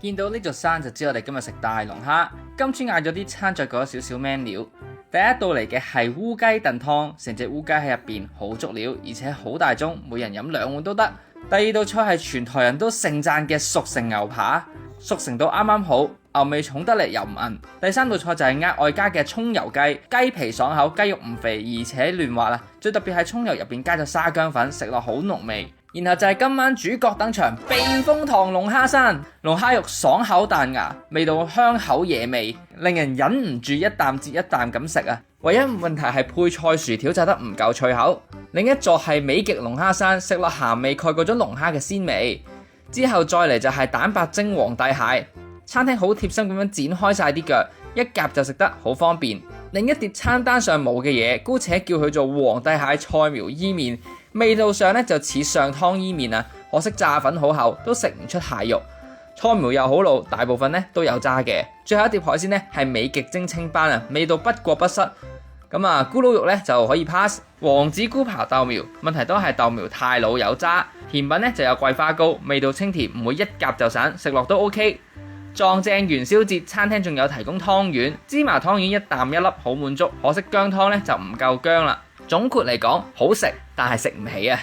見到呢座山就知我哋今日食大龍蝦。今次嗌咗啲餐再改咗少少 menu。第一道嚟嘅係烏雞燉湯，成隻烏雞喺入邊好足料，而且好大盅，每人飲2碗都得。第二道菜係全台人都盛讚嘅熟成牛扒，熟成到啱啱好，牛味重得嚟又唔韌。第三道菜就係額外加嘅蔥油雞，雞皮爽口，雞肉唔肥而且嫩滑啊！最特別係蔥油入邊加咗沙薑粉，食落好濃味。然後就係今晚主角登場，避風塘龍蝦山，龍蝦肉爽口彈牙，味道香口惹味，令人忍唔住一啖接一啖咁食啊！唯一問題係配菜薯條炸得唔夠脆口。另一座係美極龍蝦山，食落鹹味蓋過咗龍蝦嘅鮮味。之後再嚟就係蛋白蒸皇帝蟹，餐廳好貼心咁樣剪開晒啲腳，一夾就食得好方便。另一碟餐單上冇嘅嘢，姑且叫佢做皇帝蟹菜苗伊麵，味道上咧就似上湯伊麵啊，可惜炸粉好厚，都食唔出蟹肉。菜苗又好老，大部分咧都有渣嘅。最後一碟海鮮咧係美極蒸青斑啊，味道不過不失。咁啊，咕嚕肉咧就可以 pass。王子菇刨豆苗，問題都係豆苗太老有渣。甜品咧就有桂花糕，味道清甜，唔會一夾就散，食落都 OK。撞正元宵節，餐廳仲有提供湯圓，芝麻湯圓一啖一粒好滿足，可惜薑湯咧就唔夠薑啦。總括嚟講，好食，但係食唔起啊！